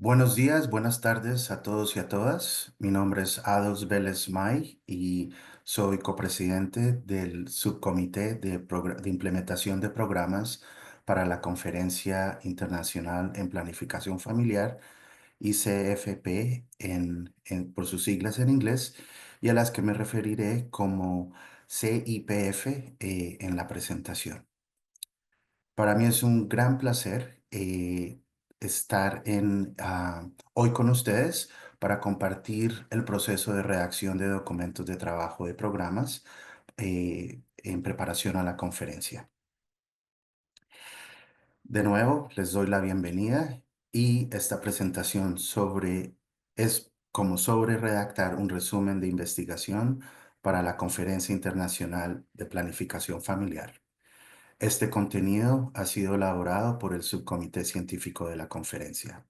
Buenos días, buenas tardes a todos y a todas. Mi nombre es Ados Vélez May y soy copresidente del subcomité de implementación de programas para la Conferencia Internacional en Planificación Familiar, ICFP por sus siglas en inglés, y a las que me referiré como CIPF en la presentación. Para mí es un gran placer estar hoy con ustedes para compartir el proceso de redacción de documentos de trabajo de programas en preparación a la conferencia. De nuevo, les doy la bienvenida y esta presentación es como sobre redactar un resumen de investigación para la Conferencia Internacional de Planificación Familiar. Este contenido ha sido elaborado por el subcomité científico de la conferencia.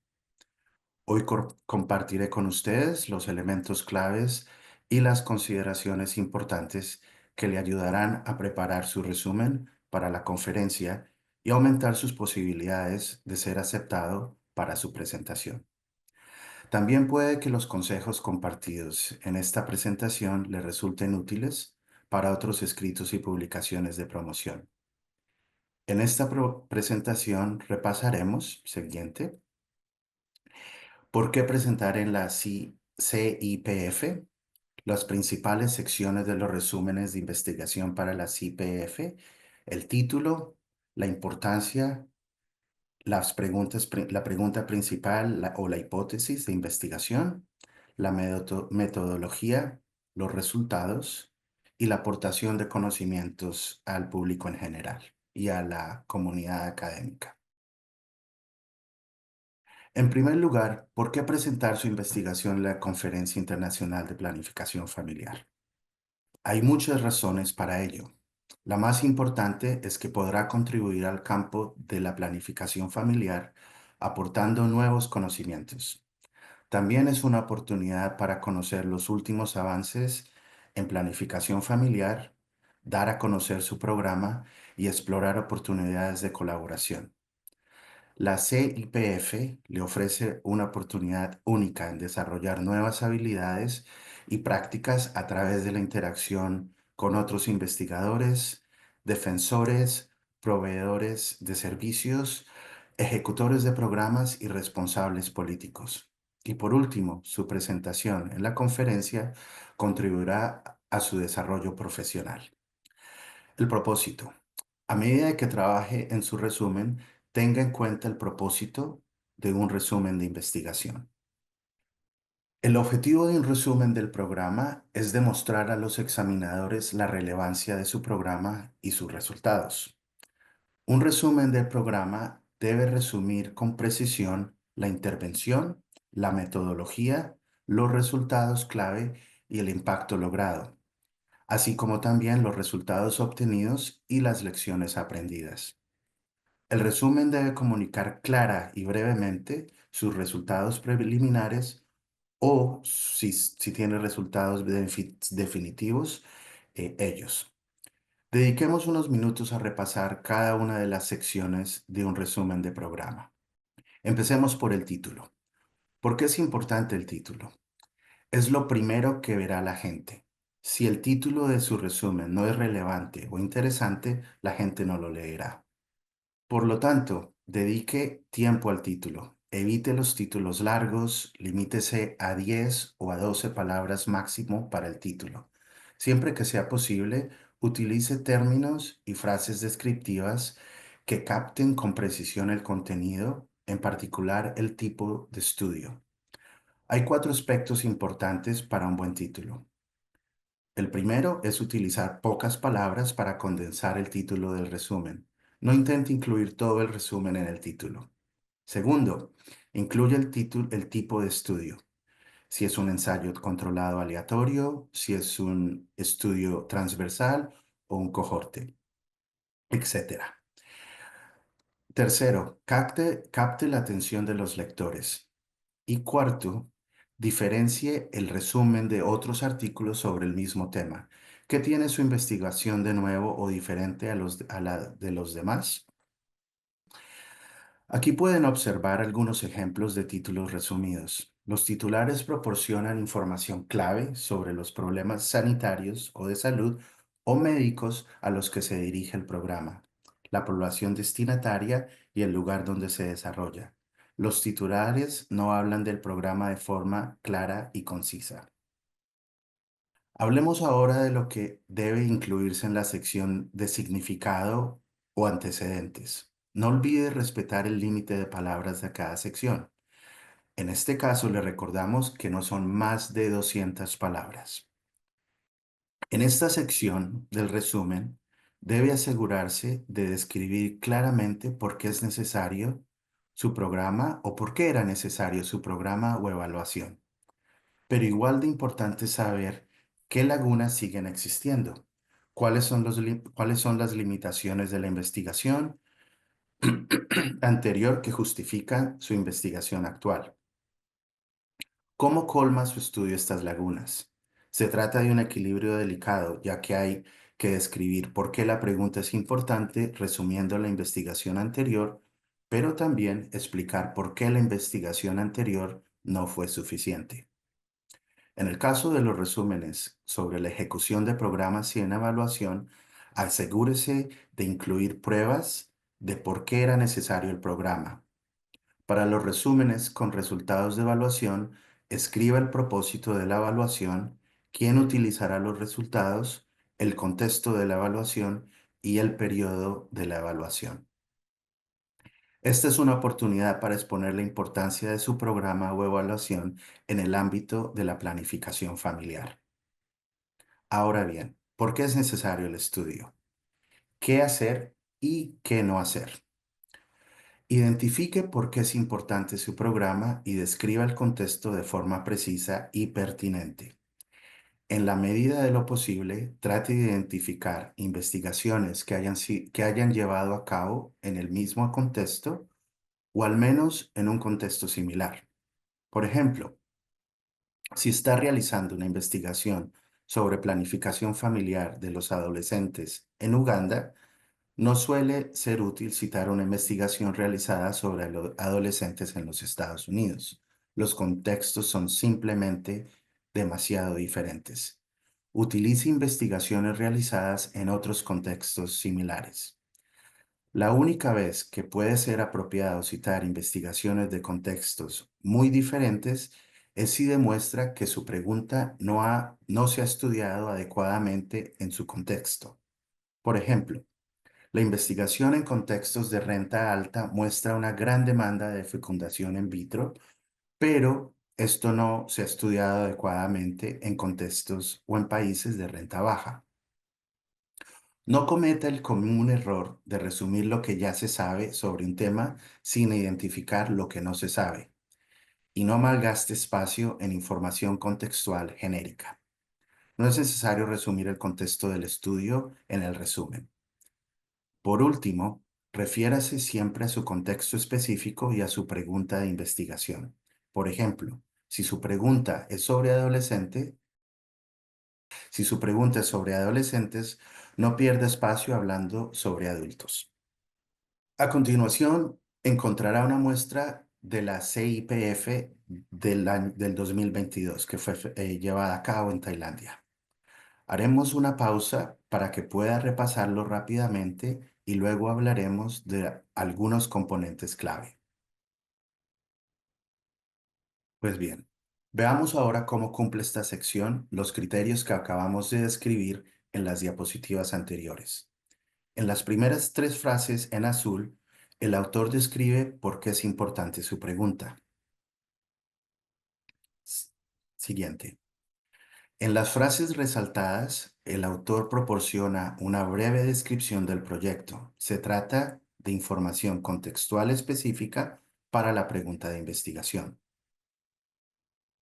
Hoy compartiré con ustedes los elementos claves y las consideraciones importantes que le ayudarán a preparar su resumen para la conferencia y aumentar sus posibilidades de ser aceptado para su presentación. También puede que los consejos compartidos en esta presentación le resulten útiles para otros escritos y publicaciones de promoción. En esta presentación repasaremos, siguiente, por qué presentar en la CIPF, las principales secciones de los resúmenes de investigación para la CIPF, el título, la importancia, la pregunta principal o la hipótesis de investigación, la metodología, los resultados y la aportación de conocimientos al público en general y a la comunidad académica. En primer lugar, ¿por qué presentar su investigación en la Conferencia Internacional de Planificación Familiar? Hay muchas razones para ello. La más importante es que podrá contribuir al campo de la planificación familiar aportando nuevos conocimientos. También es una oportunidad para conocer los últimos avances en planificación familiar, dar a conocer su programa y explorar oportunidades de colaboración. La CIPF le ofrece una oportunidad única en desarrollar nuevas habilidades y prácticas a través de la interacción con otros investigadores, defensores, proveedores de servicios, ejecutores de programas y responsables políticos. Y por último, su presentación en la conferencia contribuirá a su desarrollo profesional. El propósito. A medida que trabaje en su resumen, tenga en cuenta el propósito de un resumen de investigación. El objetivo de un resumen del programa es demostrar a los examinadores la relevancia de su programa y sus resultados. Un resumen del programa debe resumir con precisión la intervención, la metodología, los resultados clave y el impacto logrado, así como también los resultados obtenidos y las lecciones aprendidas. El resumen debe comunicar clara y brevemente sus resultados preliminares o, si tiene resultados definitivos, ellos. Dediquemos unos minutos a repasar cada una de las secciones de un resumen de programa. Empecemos por el título. ¿Por qué es importante el título? Es lo primero que verá la gente. Si el título de su resumen no es relevante o interesante, la gente no lo leerá. Por lo tanto, dedique tiempo al título. Evite los títulos largos, limítese a 10 o a 12 palabras máximo para el título. Siempre que sea posible, utilice términos y frases descriptivas que capten con precisión el contenido, en particular el tipo de estudio. Hay 4 aspectos importantes para un buen título. El primero es utilizar pocas palabras para condensar el título del resumen. No intente incluir todo el resumen en el título. Segundo, incluye el tipo de estudio. Si es un ensayo controlado aleatorio, si es un estudio transversal o un cohorte, etc. Tercero, capte la atención de los lectores. Y cuarto, diferencie el resumen de otros artículos sobre el mismo tema. ¿Qué tiene su investigación de nuevo o diferente a la de los demás? Aquí pueden observar algunos ejemplos de títulos resumidos. Los titulares proporcionan información clave sobre los problemas sanitarios o de salud o médicos a los que se dirige el programa, la población destinataria y el lugar donde se desarrolla. Los titulares no hablan del programa de forma clara y concisa. Hablemos ahora de lo que debe incluirse en la sección de significado o antecedentes. No olvide respetar el límite de palabras de cada sección. En este caso, le recordamos que no son más de 200 palabras. En esta sección del resumen, debe asegurarse de describir claramente por qué es necesario su programa o por qué era necesario su programa o evaluación. Pero igual de importante es saber qué lagunas siguen existiendo, cuáles son las limitaciones de la investigación anterior que justifican su investigación actual. ¿Cómo colma su estudio estas lagunas? Se trata de un equilibrio delicado, ya que hay que describir por qué la pregunta es importante, resumiendo la investigación anterior, pero también explicar por qué la investigación anterior no fue suficiente. En el caso de los resúmenes sobre la ejecución de programas y en evaluación, asegúrese de incluir pruebas de por qué era necesario el programa. Para los resúmenes con resultados de evaluación, escriba el propósito de la evaluación, quién utilizará los resultados, el contexto de la evaluación y el periodo de la evaluación. Esta es una oportunidad para exponer la importancia de su programa o evaluación en el ámbito de la planificación familiar. Ahora bien, ¿por qué es necesario el estudio? ¿Qué hacer y qué no hacer? Identifique por qué es importante su programa y describa el contexto de forma precisa y pertinente. En la medida de lo posible, trate de identificar investigaciones que hayan llevado a cabo en el mismo contexto o al menos en un contexto similar. Por ejemplo, si está realizando una investigación sobre planificación familiar de los adolescentes en Uganda, no suele ser útil citar una investigación realizada sobre los adolescentes en los Estados Unidos. Los contextos son simplemente demasiado diferentes. Utilice investigaciones realizadas en otros contextos similares. La única vez que puede ser apropiado citar investigaciones de contextos muy diferentes es si demuestra que su pregunta no se ha estudiado adecuadamente en su contexto. Por ejemplo, la investigación en contextos de renta alta muestra una gran demanda de fecundación in vitro, pero esto no se ha estudiado adecuadamente en contextos o en países de renta baja. No cometa el común error de resumir lo que ya se sabe sobre un tema sin identificar lo que no se sabe, y no malgaste espacio en información contextual genérica. No es necesario resumir el contexto del estudio en el resumen. Por último, refiérase siempre a su contexto específico y a su pregunta de investigación. Por ejemplo, si su pregunta es sobre si su pregunta es sobre adolescentes, no pierda espacio hablando sobre adultos. A continuación, encontrará una muestra de la CIPF del 2022 que fue llevada a cabo en Tailandia. Haremos una pausa para que pueda repasarlo rápidamente y luego hablaremos de algunos componentes clave. Pues bien, veamos ahora cómo cumple esta sección los criterios que acabamos de describir en las diapositivas anteriores. En las primeras tres frases en azul, el autor describe por qué es importante su pregunta. Siguiente. En las frases resaltadas, el autor proporciona una breve descripción del proyecto. Se trata de información contextual específica para la pregunta de investigación.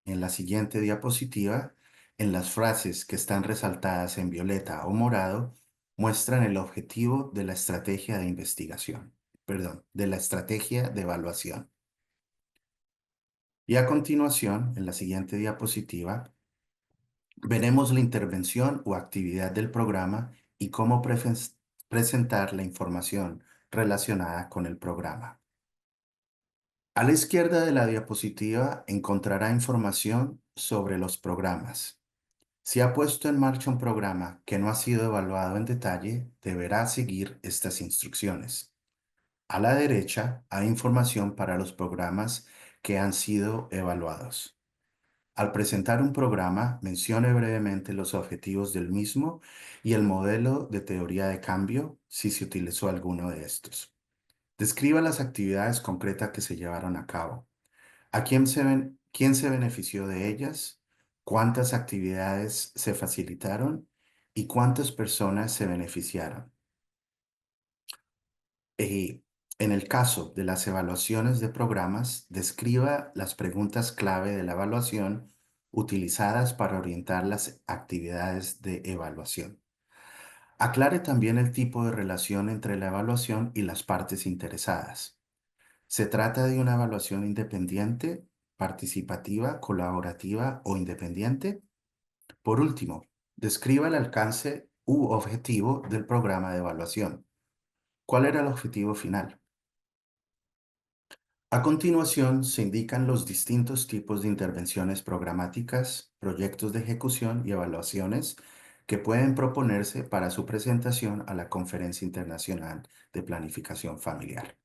En la siguiente diapositiva, en las frases que están resaltadas en violeta o morado, muestran el objetivo de la estrategia de investigación, de la estrategia de evaluación. Y a continuación, en la siguiente diapositiva, veremos la intervención o actividad del programa y cómo presentar la información relacionada con el programa. A la izquierda de la diapositiva encontrará información sobre los programas. Si ha puesto en marcha un programa que no ha sido evaluado en detalle, deberá seguir estas instrucciones. A la derecha hay información para los programas que han sido evaluados. Al presentar un programa, mencione brevemente los objetivos del mismo y el modelo de teoría de cambio si se utilizó alguno de estos. Describa las actividades concretas que se llevaron a cabo. ¿Quién se benefició de ellas? ¿Cuántas actividades se facilitaron? ¿Y cuántas personas se beneficiaron? Eh, en el caso de las evaluaciones de programas, describa las preguntas clave de la evaluación utilizadas para orientar las actividades de evaluación. Aclare también el tipo de relación entre la evaluación y las partes interesadas. ¿Se trata de una evaluación independiente, participativa, colaborativa o independiente? Por último, describa el alcance u objetivo del programa de evaluación. ¿Cuál era el objetivo final? A continuación, se indican los distintos tipos de intervenciones programáticas, proyectos de ejecución y evaluaciones que pueden proponerse para su presentación a la Conferencia Internacional de Planificación Familiar.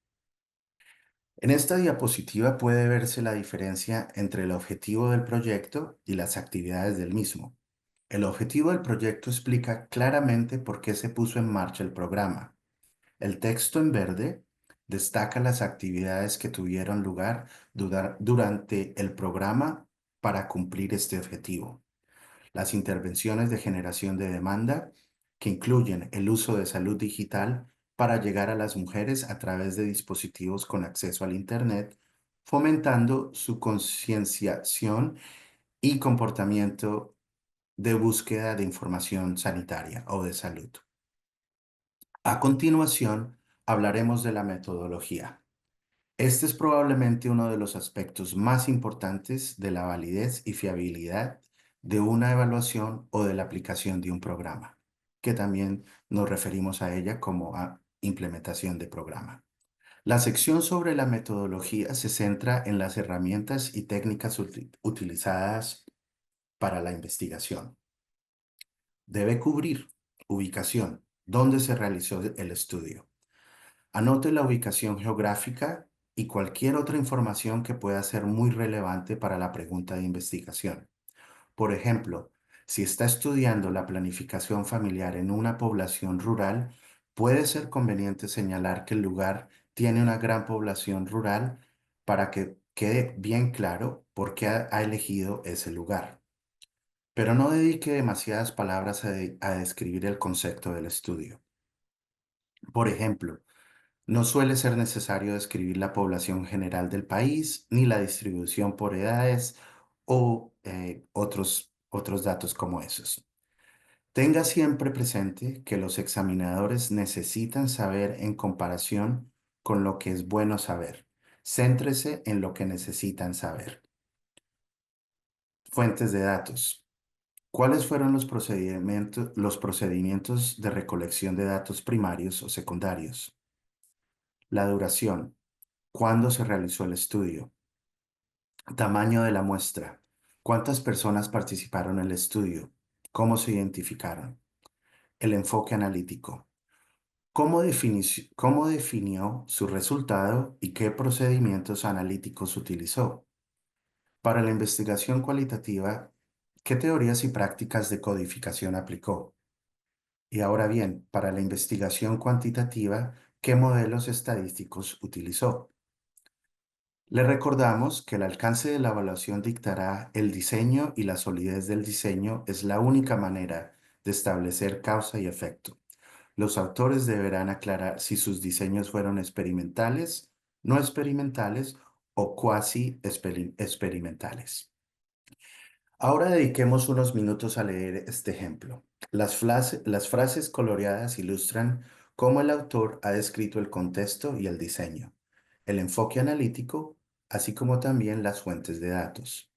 En esta diapositiva puede verse la diferencia entre el objetivo del proyecto y las actividades del mismo. El objetivo del proyecto explica claramente por qué se puso en marcha el programa. El texto en verde destaca las actividades que tuvieron lugar durante el programa para cumplir este objetivo. Las intervenciones de generación de demanda, que incluyen el uso de salud digital para llegar a las mujeres a través de dispositivos con acceso al Internet, fomentando su concienciación y comportamiento de búsqueda de información sanitaria o de salud. A continuación, hablaremos de la metodología. Este es probablemente uno de los aspectos más importantes de la validez y fiabilidad de una evaluación o de la aplicación de un programa, que también nos referimos a ella como a implementación de programa. La sección sobre la metodología se centra en las herramientas y técnicas utilizadas para la investigación. Debe cubrir ubicación, dónde se realizó el estudio. Anote la ubicación geográfica y cualquier otra información que pueda ser muy relevante para la pregunta de investigación. Por ejemplo, si está estudiando la planificación familiar en una población rural, puede ser conveniente señalar que el lugar tiene una gran población rural para que quede bien claro por qué ha elegido ese lugar. Pero no dedique demasiadas palabras a describir el concepto del estudio. Por ejemplo, no suele ser necesario describir la población general del país, ni la distribución por edades o otros datos como esos. Tenga siempre presente que los examinadores necesitan saber en comparación con lo que es bueno saber. Céntrese en lo que necesitan saber. Fuentes de datos. ¿Cuáles fueron los procedimientos de recolección de datos primarios o secundarios? La duración. ¿Cuándo se realizó el estudio? Tamaño de la muestra. ¿Cuántas personas participaron en el estudio? ¿Cómo se identificaron? El enfoque analítico. ¿Cómo definió su resultado y qué procedimientos analíticos utilizó? Para la investigación cualitativa, ¿qué teorías y prácticas de codificación aplicó? Y ahora bien, para la investigación cuantitativa, ¿qué modelos estadísticos utilizó? Le recordamos que el alcance de la evaluación dictará el diseño y la solidez del diseño es la única manera de establecer causa y efecto. Los autores deberán aclarar si sus diseños fueron experimentales, no experimentales o cuasi experimentales. Ahora dediquemos unos minutos a leer este ejemplo. Las frases coloreadas ilustran cómo el autor ha descrito el contexto y el diseño, el enfoque analítico, así como también las fuentes de datos.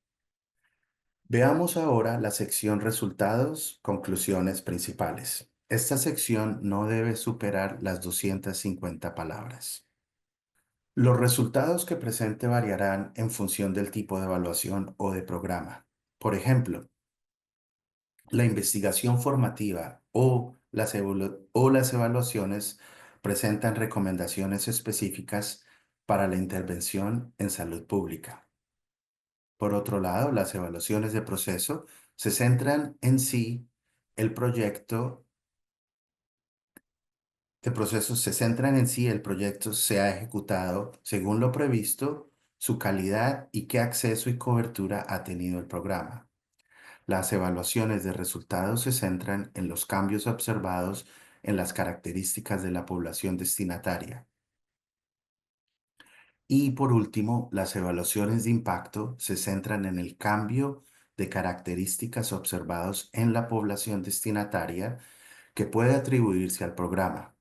Veamos ahora la sección resultados, conclusiones principales. Esta sección no debe superar las 250 palabras. Los resultados que presente variarán en función del tipo de evaluación o de programa. Por ejemplo, la investigación formativa o las evaluaciones presentan recomendaciones específicas para la intervención en salud pública. Por otro lado, las evaluaciones de proceso se centran en si el proyecto el proyecto se ha ejecutado según lo previsto, su calidad y qué acceso y cobertura ha tenido el programa. Las evaluaciones de resultados se centran en los cambios observados en las características de la población destinataria. Y por último, las evaluaciones de impacto se centran en el cambio de características observados en la población destinataria que puede atribuirse al programa.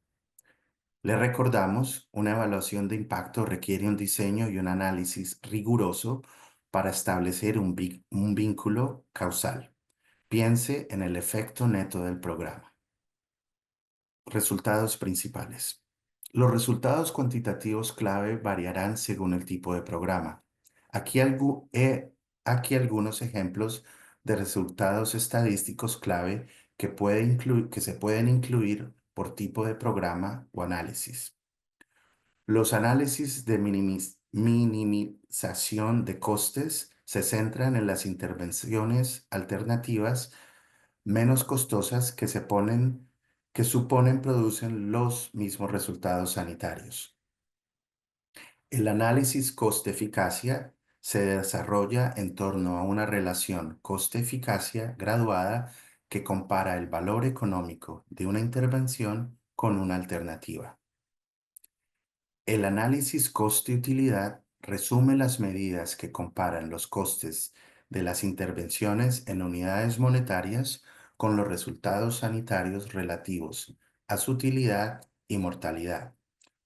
Le recordamos, una evaluación de impacto requiere un diseño y un análisis riguroso para establecer un vínculo causal. Piense en el efecto neto del programa. Resultados principales. Los resultados cuantitativos clave variarán según el tipo de programa. Aquí, aquí algunos ejemplos de resultados estadísticos clave que se pueden incluir por tipo de programa o análisis. Los análisis de minimización de costes se centran en las intervenciones alternativas menos costosas que suponen producen los mismos resultados sanitarios. El análisis coste-eficacia se desarrolla en torno a una relación coste-eficacia graduada que compara el valor económico de una intervención con una alternativa. El análisis coste-utilidad resume las medidas que comparan los costes de las intervenciones en unidades monetarias con los resultados sanitarios relativos a su utilidad y mortalidad,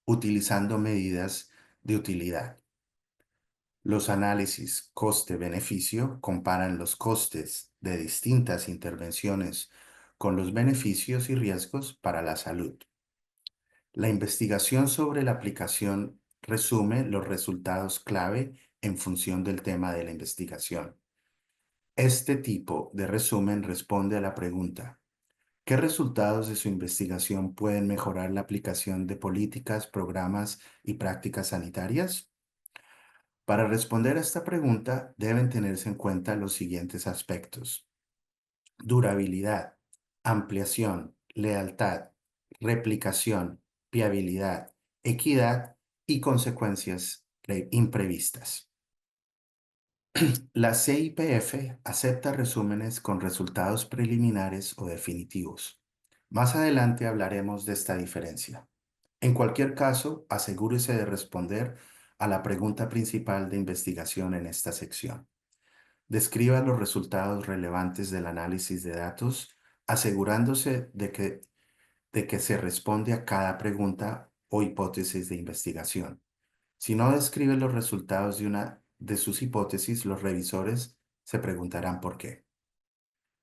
utilizando medidas de utilidad. Los análisis coste-beneficio comparan los costes de distintas intervenciones con los beneficios y riesgos para la salud. La investigación sobre la aplicación resume los resultados clave en función del tema de la investigación. Este tipo de resumen responde a la pregunta: ¿qué resultados de su investigación pueden mejorar la aplicación de políticas, programas y prácticas sanitarias? Para responder a esta pregunta deben tenerse en cuenta los siguientes aspectos: durabilidad, ampliación, lealtad, replicación, viabilidad, equidad y consecuencias imprevistas. La CIPF acepta resúmenes con resultados preliminares o definitivos. Más adelante hablaremos de esta diferencia. En cualquier caso, asegúrese de responder a la pregunta principal de investigación en esta sección. Describa los resultados relevantes del análisis de datos, asegurándose de que se responde a cada pregunta o hipótesis de investigación. Si no describe los resultados de una de sus hipótesis, los revisores se preguntarán por qué.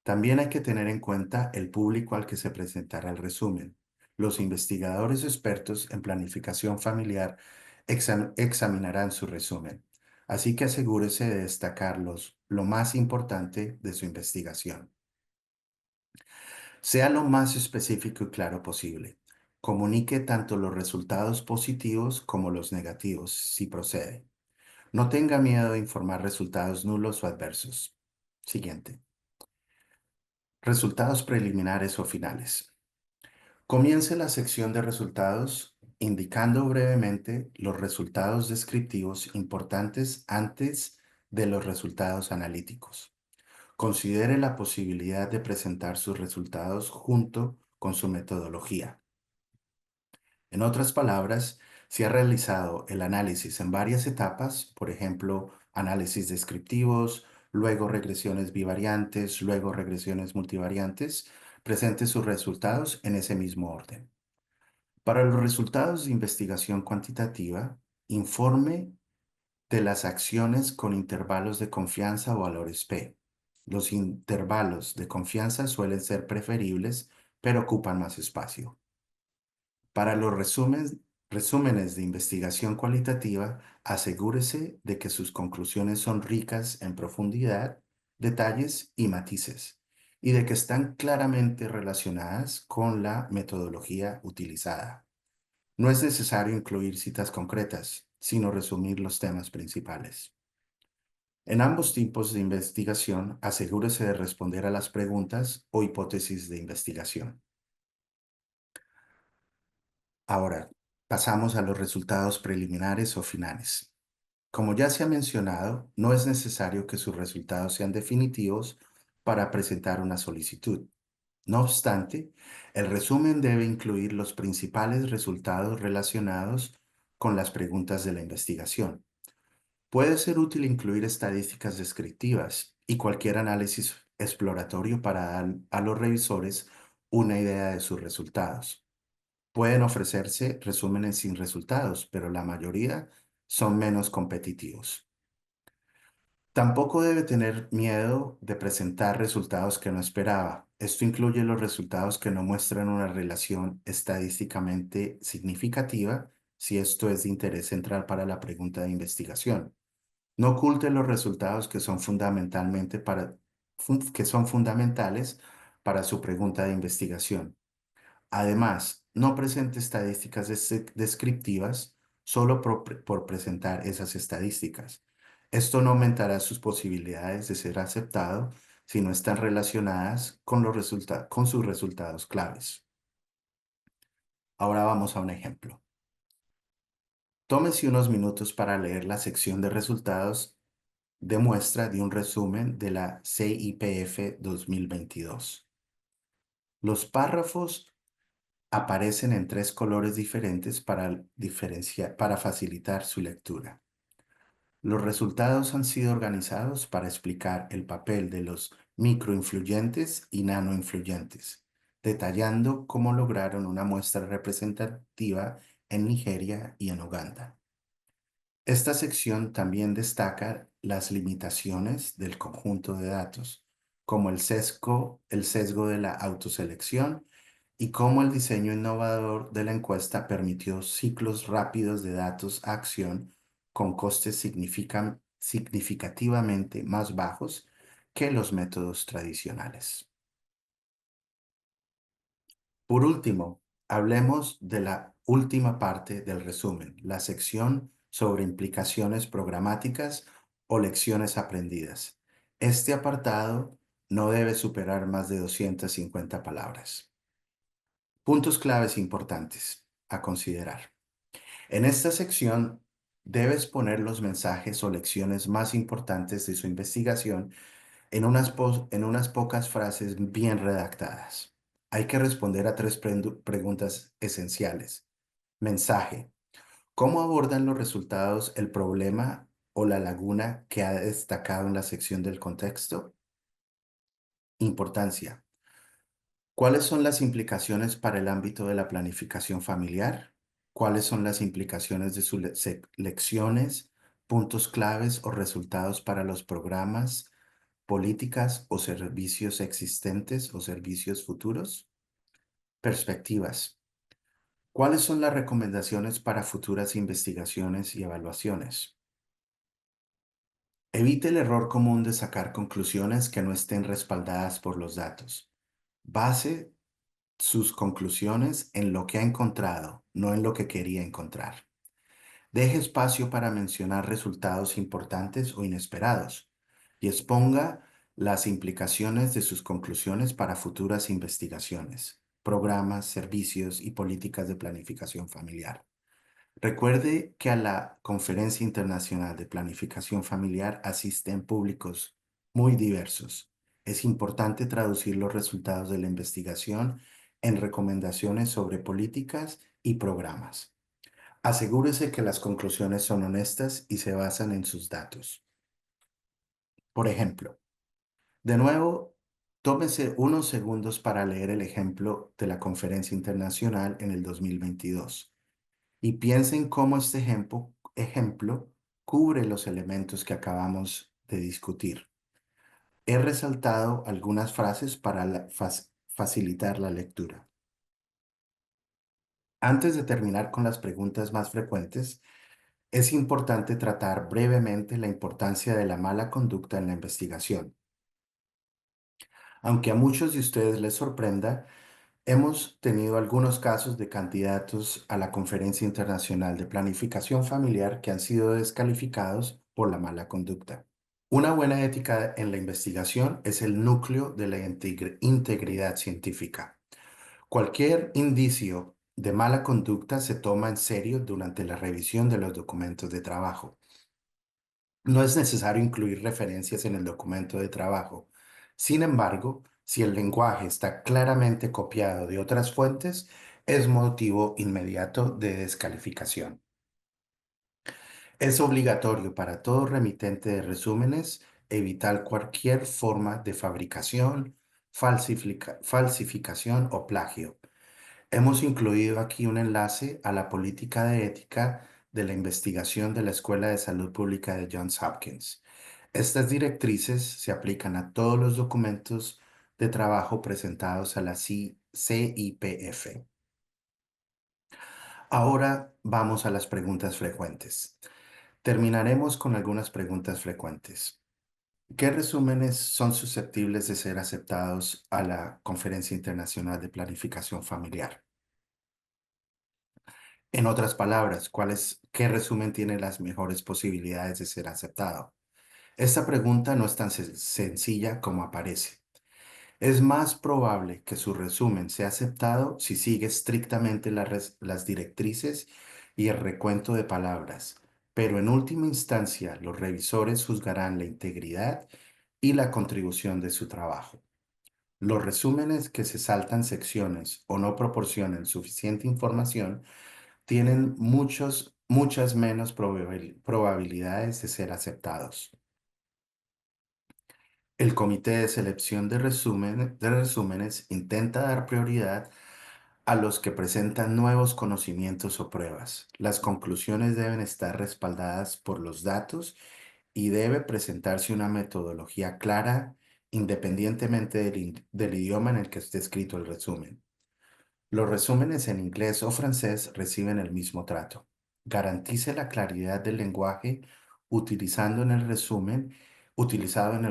También hay que tener en cuenta el público al que se presentará el resumen. Los investigadores expertos en planificación familiar examinarán su resumen, así que asegúrese de destacar lo más importante de su investigación. Sea lo más específico y claro posible. Comunique tanto los resultados positivos como los negativos, si procede. No tenga miedo de informar resultados nulos o adversos. Siguiente. Resultados preliminares o finales. Comience la sección de resultados indicando brevemente los resultados descriptivos importantes antes de los resultados analíticos. Considere la posibilidad de presentar sus resultados junto con su metodología. En otras palabras, si ha realizado el análisis en varias etapas, por ejemplo, análisis descriptivos, luego regresiones bivariantes, luego regresiones multivariantes, presente sus resultados en ese mismo orden. Para los resultados de investigación cuantitativa, informe de las acciones con intervalos de confianza o valores P. Los intervalos de confianza suelen ser preferibles, pero ocupan más espacio. Para los resúmenes Resúmenes de investigación cualitativa, asegúrese de que sus conclusiones son ricas en profundidad, detalles y matices, y de que están claramente relacionadas con la metodología utilizada. No es necesario incluir citas concretas, sino resumir los temas principales. En ambos tipos de investigación, asegúrese de responder a las preguntas o hipótesis de investigación. Ahora, pasamos a los resultados preliminares o finales. Como ya se ha mencionado, no es necesario que sus resultados sean definitivos para presentar una solicitud. No obstante, el resumen debe incluir los principales resultados relacionados con las preguntas de la investigación. Puede ser útil incluir estadísticas descriptivas y cualquier análisis exploratorio para dar a los revisores una idea de sus resultados. Pueden ofrecerse resúmenes sin resultados, pero la mayoría son menos competitivos. Tampoco debe tener miedo de presentar resultados que no esperaba. Esto incluye los resultados que no muestran una relación estadísticamente significativa, si esto es de interés central para la pregunta de investigación. No oculte los resultados que son fundamentales para su pregunta de investigación. Además, no presente estadísticas descriptivas solo por presentar esas estadísticas. Esto no aumentará sus posibilidades de ser aceptado si no están relacionadas con sus resultados claves. Ahora vamos a un ejemplo. Tómese unos minutos para leer la sección de resultados de muestra de un resumen de la CIPF 2022. Los párrafos aparecen en tres colores diferentes para facilitar su lectura. Los resultados han sido organizados para explicar el papel de los microinfluyentes y nanoinfluyentes, detallando cómo lograron una muestra representativa en Nigeria y en Uganda. Esta sección también destaca las limitaciones del conjunto de datos, como el sesgo de la autoselección y cómo el diseño innovador de la encuesta permitió ciclos rápidos de datos a acción con costes significativamente más bajos que los métodos tradicionales. Por último, hablemos de la última parte del resumen, la sección sobre implicaciones programáticas o lecciones aprendidas. Este apartado no debe superar más de 250 palabras. Puntos claves importantes a considerar. En esta sección debes poner los mensajes o lecciones más importantes de su investigación en unas pocas frases bien redactadas. Hay que responder a tres preguntas esenciales. Mensaje. ¿Cómo abordan los resultados el problema o la laguna que ha destacado en la sección del contexto? Importancia. ¿Cuáles son las implicaciones para el ámbito de la planificación familiar? ¿Cuáles son las implicaciones de sus lecciones, puntos claves o resultados para los programas, políticas o servicios existentes o servicios futuros? Perspectivas. ¿Cuáles son las recomendaciones para futuras investigaciones y evaluaciones? Evite el error común de sacar conclusiones que no estén respaldadas por los datos. Base sus conclusiones en lo que ha encontrado, no en lo que quería encontrar. Deje espacio para mencionar resultados importantes o inesperados y exponga las implicaciones de sus conclusiones para futuras investigaciones, programas, servicios y políticas de planificación familiar. Recuerde que a la Conferencia Internacional de Planificación Familiar asisten públicos muy diversos. Es importante traducir los resultados de la investigación en recomendaciones sobre políticas y programas. Asegúrese que las conclusiones son honestas y se basan en sus datos. Por ejemplo, de nuevo, tómese unos segundos para leer el ejemplo de la Conferencia Internacional en el 2022 y piensen cómo este ejemplo cubre los elementos que acabamos de discutir. He resaltado algunas frases para facilitar la lectura. Antes de terminar con las preguntas más frecuentes, es importante tratar brevemente la importancia de la mala conducta en la investigación. Aunque a muchos de ustedes les sorprenda, hemos tenido algunos casos de candidatos a la Conferencia Internacional de Planificación Familiar que han sido descalificados por la mala conducta. Una buena ética en la investigación es el núcleo de la integridad científica. Cualquier indicio de mala conducta se toma en serio durante la revisión de los documentos de trabajo. No es necesario incluir referencias en el documento de trabajo. Sin embargo, si el lenguaje está claramente copiado de otras fuentes, es motivo inmediato de descalificación. Es obligatorio para todo remitente de resúmenes evitar cualquier forma de fabricación, falsificación o plagio. Hemos incluido aquí un enlace a la política de ética de la investigación de la Escuela de Salud Pública de Johns Hopkins. Estas directrices se aplican a todos los documentos de trabajo presentados a la CIPF. Ahora vamos a las preguntas frecuentes. Terminaremos con algunas preguntas frecuentes. ¿Qué resúmenes son susceptibles de ser aceptados a la Conferencia Internacional de Planificación Familiar? En otras palabras, ¿qué resumen tiene las mejores posibilidades de ser aceptado? Esta pregunta no es tan sencilla como aparece. Es más probable que su resumen sea aceptado si sigue estrictamente las directrices y el recuento de palabras, pero en última instancia los revisores juzgarán la integridad y la contribución de su trabajo. Los resúmenes que se saltan secciones o no proporcionan suficiente información tienen muchas menos probabilidades de ser aceptados. El comité de selección de resúmenes intenta dar prioridad a los que presentan nuevos conocimientos o pruebas. Las conclusiones deben estar respaldadas por los datos y debe presentarse una metodología clara independientemente del idioma en el que esté escrito el resumen. Los resúmenes en inglés o francés reciben el mismo trato. Garantice la claridad del lenguaje utilizado en el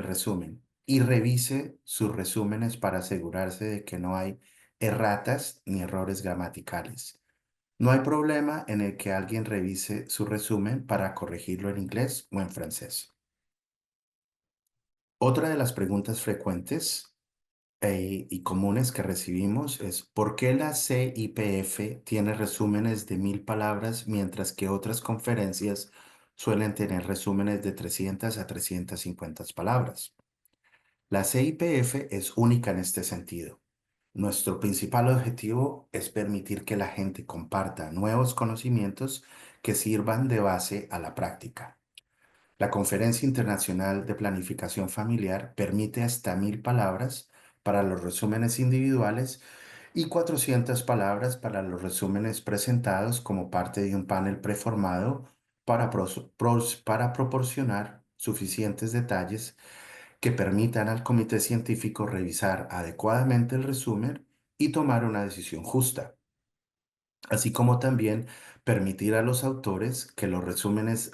resumen y revise sus resúmenes para asegurarse de que no hay erratas ni errores gramaticales. No hay problema en el que alguien revise su resumen para corregirlo en inglés o en francés. Otra de las preguntas frecuentes y comunes que recibimos es ¿por qué la CIPF tiene resúmenes de 1000 palabras mientras que otras conferencias suelen tener resúmenes de 300 a 350 palabras? La CIPF es única en este sentido. Nuestro principal objetivo es permitir que la gente comparta nuevos conocimientos que sirvan de base a la práctica. La Conferencia Internacional de Planificación Familiar permite hasta 1000 palabras para los resúmenes individuales y 400 palabras para los resúmenes presentados como parte de un panel preformado para proporcionar suficientes detalles que permitan al comité científico revisar adecuadamente el resumen y tomar una decisión justa, así como también permitir a los autores que los resúmenes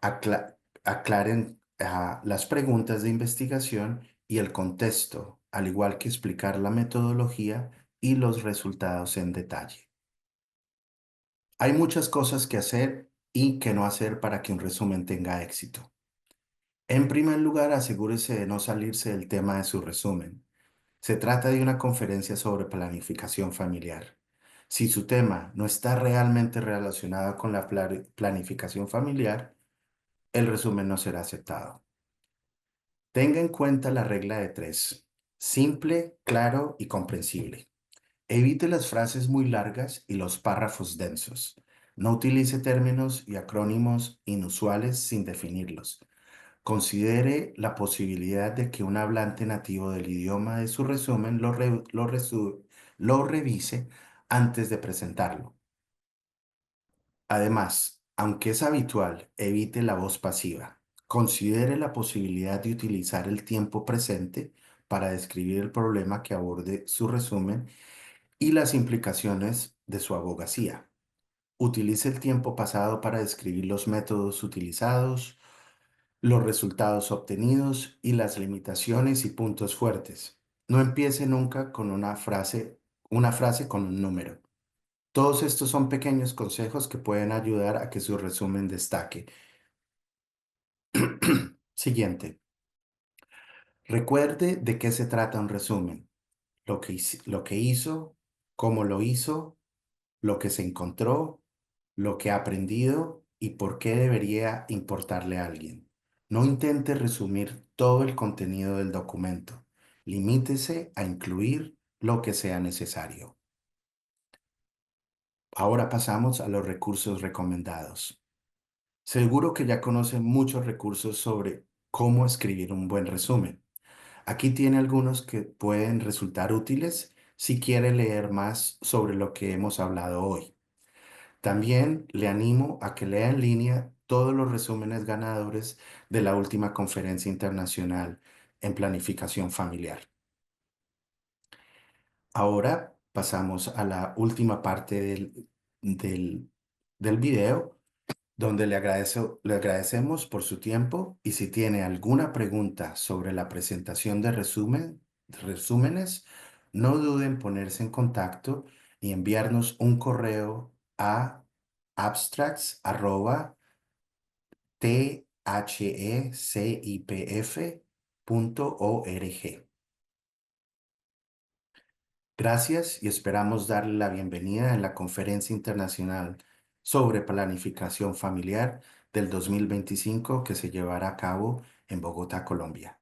aclaren las preguntas de investigación y el contexto, al igual que explicar la metodología y los resultados en detalle. Hay muchas cosas que hacer y que no hacer para que un resumen tenga éxito. En primer lugar, asegúrese de no salirse del tema de su resumen. Se trata de una conferencia sobre planificación familiar. Si su tema no está realmente relacionado con la planificación familiar, el resumen no será aceptado. Tenga en cuenta la regla de tres: simple, claro y comprensible. Evite las frases muy largas y los párrafos densos. No utilice términos y acrónimos inusuales sin definirlos. Considere la posibilidad de que un hablante nativo del idioma de su resumen lo revise antes de presentarlo. Además, aunque es habitual, evite la voz pasiva. Considere la posibilidad de utilizar el tiempo presente para describir el problema que aborde su resumen y las implicaciones de su abogacía. Utilice el tiempo pasado para describir los métodos utilizados, los resultados obtenidos y las limitaciones y puntos fuertes. No empiece nunca con una frase con un número. Todos estos son pequeños consejos que pueden ayudar a que su resumen destaque. Siguiente. Recuerde de qué se trata un resumen. Lo que hizo, cómo lo hizo, lo que se encontró, lo que ha aprendido y por qué debería importarle a alguien. No intente resumir todo el contenido del documento. Limítese a incluir lo que sea necesario. Ahora pasamos a los recursos recomendados. Seguro que ya conocen muchos recursos sobre cómo escribir un buen resumen. Aquí tiene algunos que pueden resultar útiles si quiere leer más sobre lo que hemos hablado hoy. También le animo a que lea en línea todos los resúmenes ganadores de la última conferencia internacional en planificación familiar. Ahora pasamos a la última parte del, del video, donde le agradecemos por su tiempo y si tiene alguna pregunta sobre la presentación de resúmenes, no duden en ponerse en contacto y enviarnos un correo a abstracts@thecipf.org. Gracias y esperamos darle la bienvenida en la Conferencia Internacional sobre Planificación Familiar del 2025 que se llevará a cabo en Bogotá, Colombia.